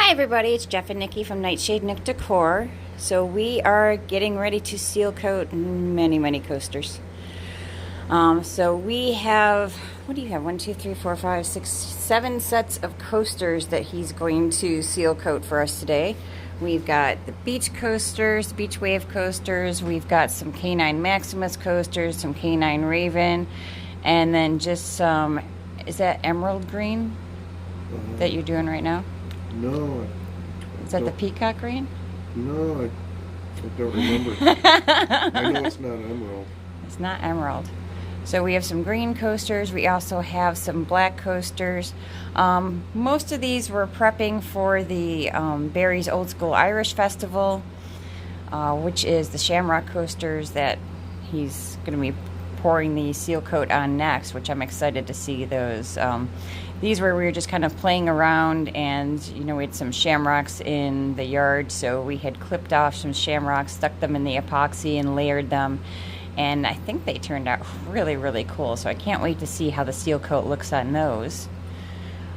Hi everybody, it's Jeff and Nikki from Nightshade Nook Decor. So we are getting ready to seal coat many coasters. So we have, what do you have? 1, 2, 3, 4, 5, 6, 7 sets of coasters that he's going to seal coat for us today. We've got the beach coasters, beach wave coasters. We've got some K9 Maximus coasters, some K9 Raven, and then just some, is that emerald green that you're doing right now? No. Is that the peacock green? No, I don't remember. I know it's not emerald. It's not emerald. So we have some green coasters. We also have some black coasters. Most of these we're prepping for the Barry's Old School Irish Festival, which is the Shamrock coasters that he's going to be pouring the seal coat on next, which I'm excited to see those. These were, we were just kind of playing around, and you know, we had some shamrocks in the yard, so we had clipped off some shamrocks, stuck them in the epoxy and layered them, and I think they turned out really cool. So I can't wait to see how the seal coat looks on those.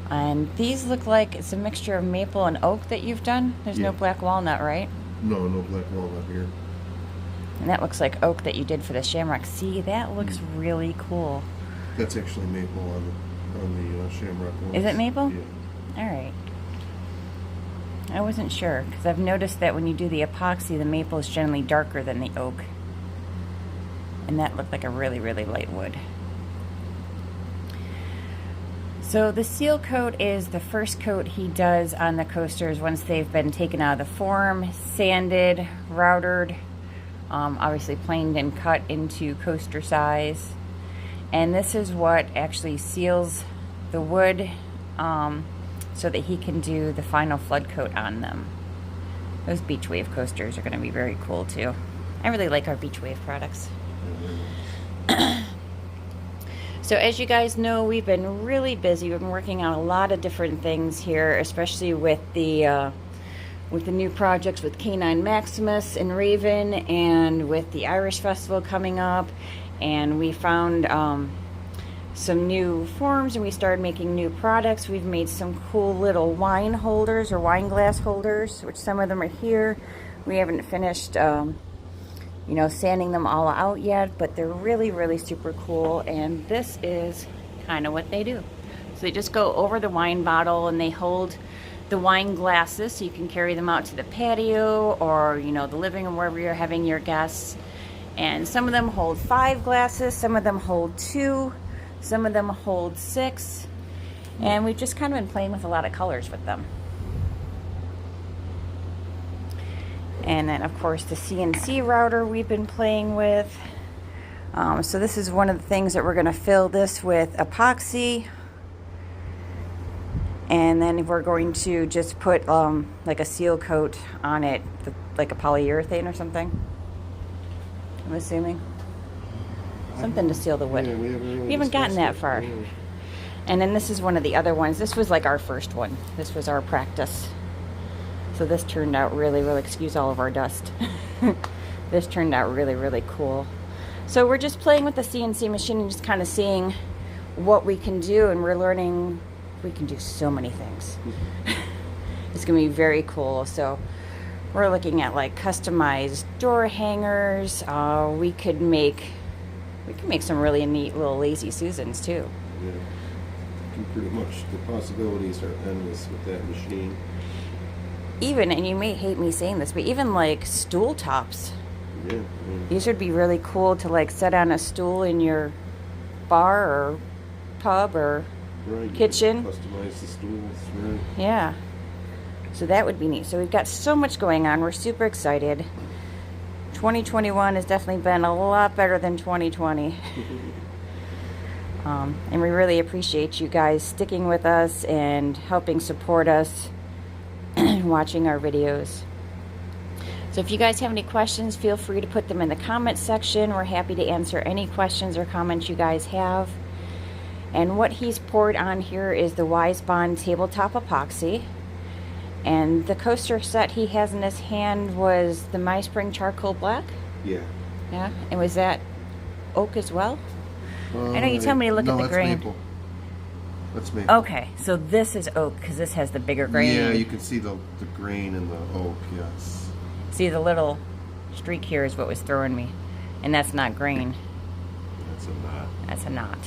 And these look like it's a mixture of maple and oak that you've done. There's no black walnut, right? No black walnut here. And that looks like oak that you did for the shamrock. See, that looks really cool. That's actually maple on the shamrock ones. Is it maple? Yeah. All right. I wasn't sure, because I've noticed that when you do the epoxy, the maple is generally darker than the oak. And that looked like a really light wood. So the seal coat is the first coat he does on the coasters once they've been taken out of the form, sanded, routered, obviously planed and cut into coaster size. And this is what actually seals the wood so that he can do the final flood coat on them. Those beach wave coasters are going to be very cool too. I really like our beach wave products. So as you guys know, we've been really busy. We've been working on a lot of different things here, especially with the new projects with K9 Maximus and Raven, and with the Irish Festival coming up. And we found some new forms, and we started making new products. We've made some cool little wine holders or wine glass holders, which some of them are here. We haven't finished you know, sanding them all out yet, but they're really super cool. And this is kind of what they do. So they just go over the wine bottle, and they hold the wine glasses so you can carry them out to the patio or, you know, the living room, wherever you're having your guests. And some of them hold 5 glasses, some of them hold 2, some of them hold 6. And we've just kind of been playing with a lot of colors with them. And then of course the CNC router we've been playing with. So this is one of the things that we're going to fill this with epoxy. And then we're going to just put like a seal coat on it, like a polyurethane or something. I'm assuming. Something to seal the wood. Yeah, we haven't gotten that far. Yeah. And then this is one of the other ones. This was like our first one. This was our practice. So this turned out really, excuse all of our dust. This turned out really cool. So we're just playing with the CNC machine and just kind of seeing what we can do, and we're learning we can do so many things. It's gonna be very cool. So we're looking at like customized door hangers. We could make some really neat little lazy Susans too. Yeah, pretty much the possibilities are endless with that machine. Even, and you may hate me saying this, but even like stool tops. Yeah. These would be really cool to like set on a stool in your bar or pub or kitchen. Customize the stools, right? Yeah. So that would be neat. So we've got so much going on. We're super excited. 2021 has definitely been a lot better than 2020. And we really appreciate you guys sticking with us and helping support us watching our videos. So if you guys have any questions, feel free to put them in the comment section. We're happy to answer any questions or comments you guys have. And what he's poured on here is the Wise Bond tabletop epoxy. And the coaster set he has in his hand was the My Spring Charcoal Black? Yeah. Yeah? And was that oak as well? I know you tell me to look at the grain. Maple. That's maple. Okay, so this is oak because this has the bigger grain. Yeah, you can see the grain in the oak, yes. See, the little streak here is what was throwing me. And that's not grain. That's a knot. That's a knot.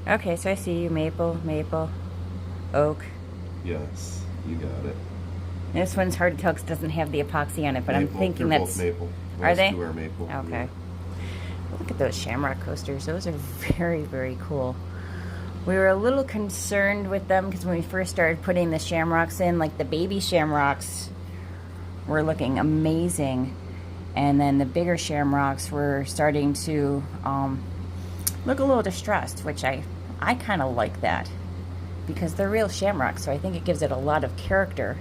Okay, so I see you. Maple, maple, oak. Yes, you got it. This one's hard to tell because it doesn't have the epoxy on it, but Maple. I'm thinking They're that's... both maple. Are they? Those two are maple. Okay. Yeah. Look at those Shamrock coasters. Those are very, very cool. We were a little concerned with them because when we first started putting the Shamrocks in, like the baby Shamrocks were looking amazing. And then the bigger Shamrocks were starting to look a little distressed, which I kind of like that because they're real Shamrocks, so I think it gives it a lot of character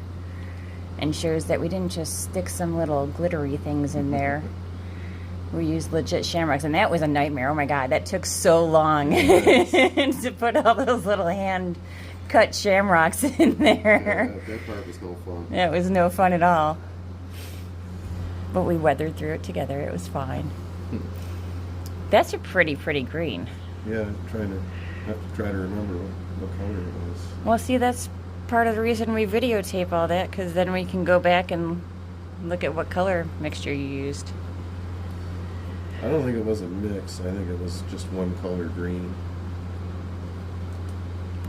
and shows that we didn't just stick some little glittery things in there. We used legit Shamrocks, and that was a nightmare. Oh my God, that took so long to put all those little hand-cut Shamrocks in there. Yeah, that part was no fun. It was no fun at all. But we weathered through it together. It was fine. That's a pretty green. Yeah, have to try to remember what color it was. Well, see, that's part of the reason we videotape all that, because then we can go back and look at what color mixture you used. I don't think it was a mix. I think it was just one color green.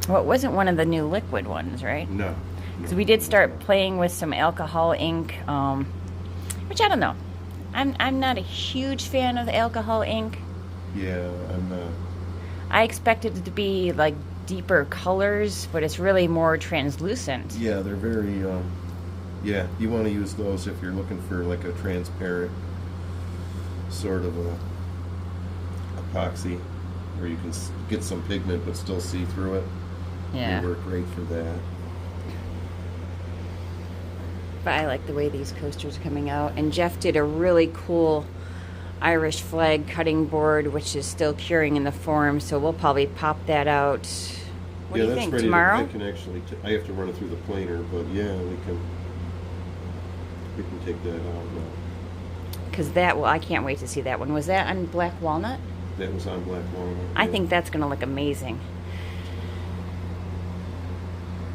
Well, it wasn't one of the new liquid ones, right? No. Because we did start playing with some alcohol ink, which I don't know. I'm not a huge fan of the alcohol ink. Yeah, I'm not. I expected it to be like deeper colors, but it's really more translucent. Yeah, they're very, yeah, you want to use those if you're looking for like a transparent sort of a epoxy where you can get some pigment but still see through it. Yeah. They work great for that. But I like the way these coasters are coming out. And Jeff did a really cool Irish flag cutting board, which is still curing in the form, so we'll probably pop that out. What do you think, tomorrow? I can actually, I have to run it through the planer, but yeah, we can take that out now. Because that, well, I can't wait to see that one. Was that on black walnut? That was on black walnut. I yeah. think that's going to look amazing.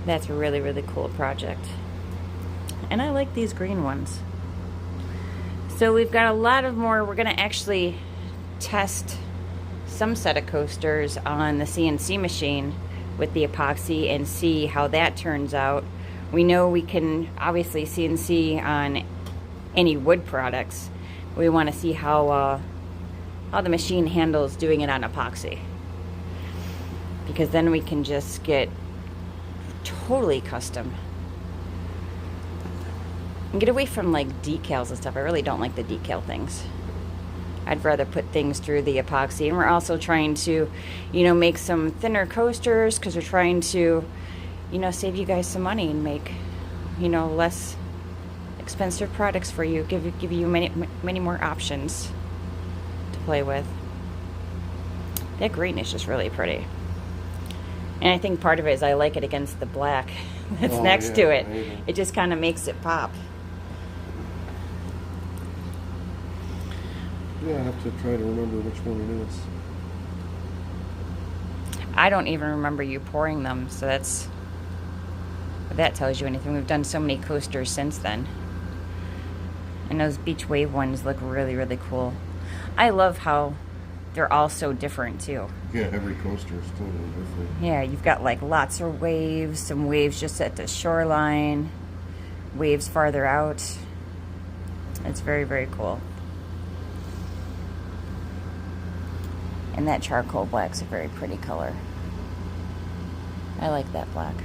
That's a really cool project. And I like these green ones. So we've got a lot of more. We're going to actually test some set of coasters on the CNC machine with the epoxy and see how that turns out. We know we can obviously CNC on any wood products. We want to see how the machine handles doing it on epoxy, because then we can just get totally custom and get away from like decals and stuff. I really don't like the decal things. I'd rather put things through the epoxy. And we're also trying to, make some thinner coasters because we're trying to, save you guys some money and make, less expensive products for you. Give you many more options to play with. That green is just really pretty. And I think part of it is I like it against the black that's next to it. Maybe. It just kind of makes it pop. Yeah, I have to try to remember which one it is. I don't even remember you pouring them, so if that tells you anything. We've done so many coasters since then. And those beach wave ones look really cool. I love how they're all so different too. Yeah, every coaster is totally different. Yeah, you've got like lots of waves, some waves just at the shoreline, waves farther out. It's very cool. And that charcoal black's a very pretty color. I like that black.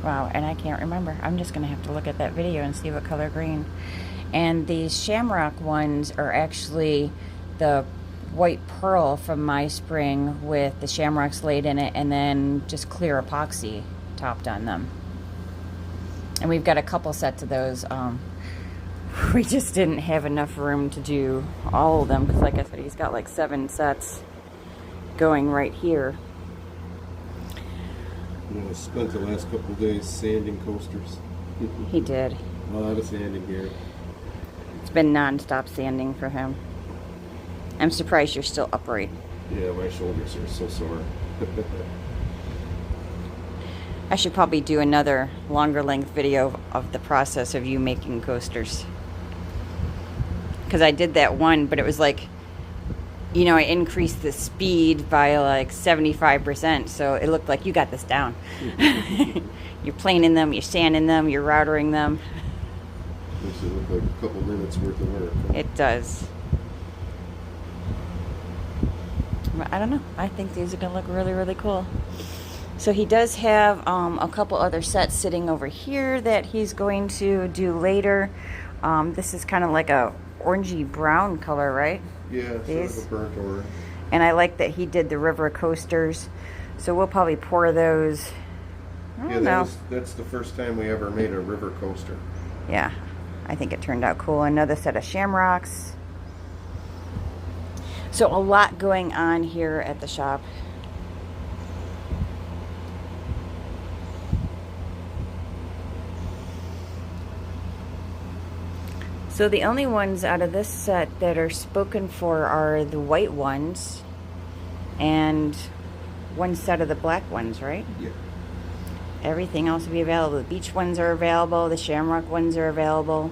Wow, and I can't remember. I'm just going to have to look at that video and see what color green. And these Shamrock ones are actually the white pearl from My Spring with the shamrocks laid in it and then just clear epoxy topped on them. And we've got a couple sets of those. We just didn't have enough room to do all of them because, like I said, he's got like 7 sets going right here. I spent the last couple of days sanding coasters. He did. A lot of sanding here. It's been non-stop sanding for him. I'm surprised you're still upright. Yeah, my shoulders are so sore. I should probably do another longer length video of the process of you making coasters. Because I did that one, but it was like, you know, I increased the speed by like 75%, so it looked like you got this down. You're planing them, you're sanding them, you're routering them. Makes it look like a couple minutes worth of work. Huh? It does. But I don't know. I think these are going to look really, really cool. So he does have a couple other sets sitting over here that he's going to do later. This is kind of like a orangey brown color, right? Yeah, These. sort of a burnt orange. And I like that he did the river coasters. So we'll probably pour those. I don't know. That's the first time we ever made a river coaster. Yeah, I think it turned out cool. Another set of Shamrocks. So a lot going on here at the shop. So the only ones out of this set that are spoken for are the white ones and one set of the black ones, right? Yeah. Everything else will be available. The beach ones are available. The Shamrock ones are available.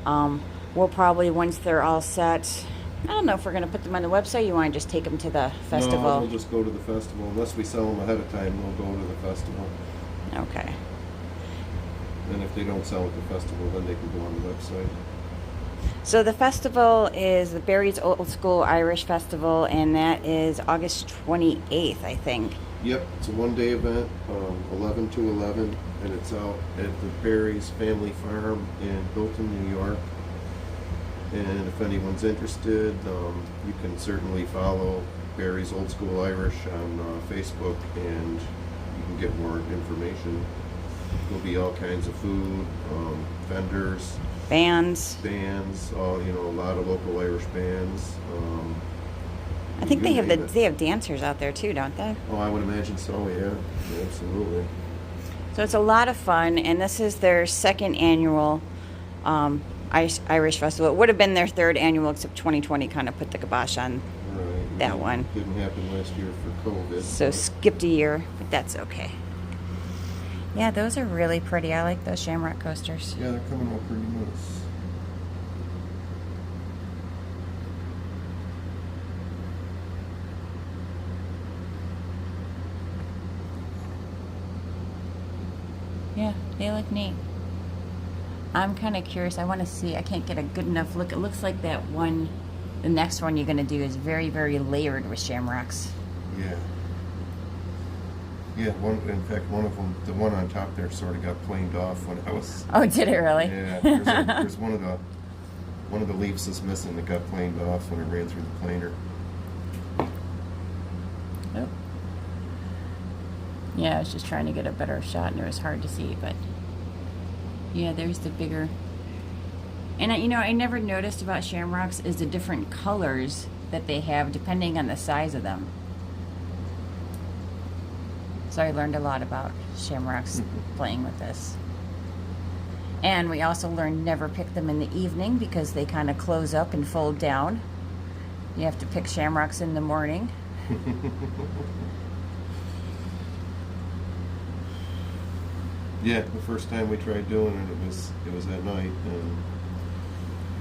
We'll probably, once they're all set, I don't know if we're going to put them on the website. You want to just take them to the festival? No, we'll just go to the festival. Unless we sell them ahead of time, we'll go to the festival. Okay. And if they don't sell at the festival, then they can go on the website. So the festival is the Barry's Old School Irish Festival, and that is August 28th, I think. Yep, it's a one-day event, 11 to 11, and it's out at the Barry's Family Farm in Hilton, New York. And if anyone's interested, you can certainly follow Barry's Old School Irish on Facebook, and you can get more information. There'll be all kinds of food, vendors, Bands. all, you know, a lot of local Irish bands. I think you they have name it. they have dancers out there too, don't they? Oh, I would imagine so. Yeah, absolutely. So it's a lot of fun, and this is their second annual Irish Festival. It would have been their third annual, except 2020 kind of put the kibosh on Right. that one. Didn't happen last year for COVID. So skipped a year, but that's okay. Yeah, those are really pretty. I like those Shamrock coasters. Yeah, they're coming out pretty nice. Yeah, they look neat. I'm kind of curious. I want to see. I can't get a good enough look. It looks like that one, the next one you're going to do is very, very layered with shamrocks. Yeah. Yeah, in fact, one of them, the one on top there, sort of got planed off when I was. Oh, did it really? Yeah, there's one of the leaves is missing that got planed off when it ran through the planer. Oh. Yeah, I was just trying to get a better shot, and it was hard to see, but yeah, there's the bigger. And I never noticed about shamrocks is the different colors that they have depending on the size of them. So I learned a lot about shamrocks playing with this. And we also learned never pick them in the evening because they kind of close up and fold down. You have to pick shamrocks in the morning. Yeah, the first time we tried doing it, it was at night, and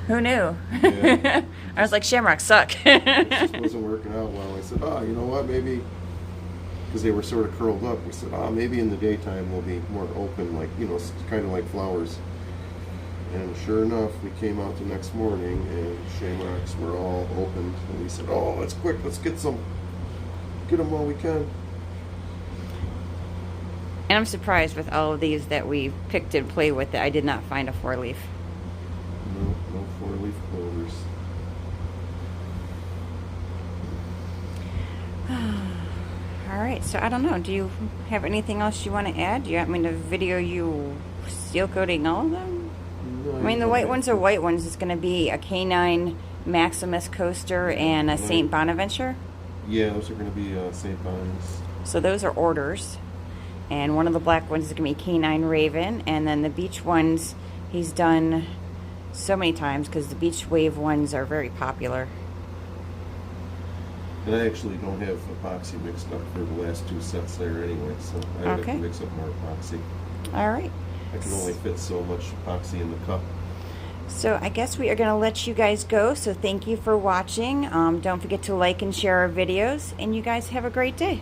Who knew? Yeah. I was like, shamrocks suck. it just wasn't working out well. I said, you know what, maybe, because they were sort of curled up, we said, maybe in the daytime they'll be more open, like, you know, kind of like flowers. And sure enough, we came out the next morning, and shamrocks were all opened, and we said, let's quick, let's get them while we can. And I'm surprised with all of these that we picked and played with that I did not find a 4-leaf. No 4-leaf clovers. All right, so I don't know. Do you have anything else you want to add? Do you want me to video you seal coating all of them? No, I mean, the white ones are white ones. It's going to be a K9 Maximus coaster and a St. Bonaventure. Yeah, those are going to be St. Bon's. So those are orders. And one of the black ones is going to be K9 Raven. And then the beach ones he's done so many times because the beach wave ones are very popular. And I actually don't have epoxy mixed up for the last 2 sets there anyway, so I have Okay. to mix up more epoxy. All right. I can only fit so much epoxy in the cup. So I guess we are going to let you guys go. So thank you for watching. Don't forget to like and share our videos. And you guys have a great day.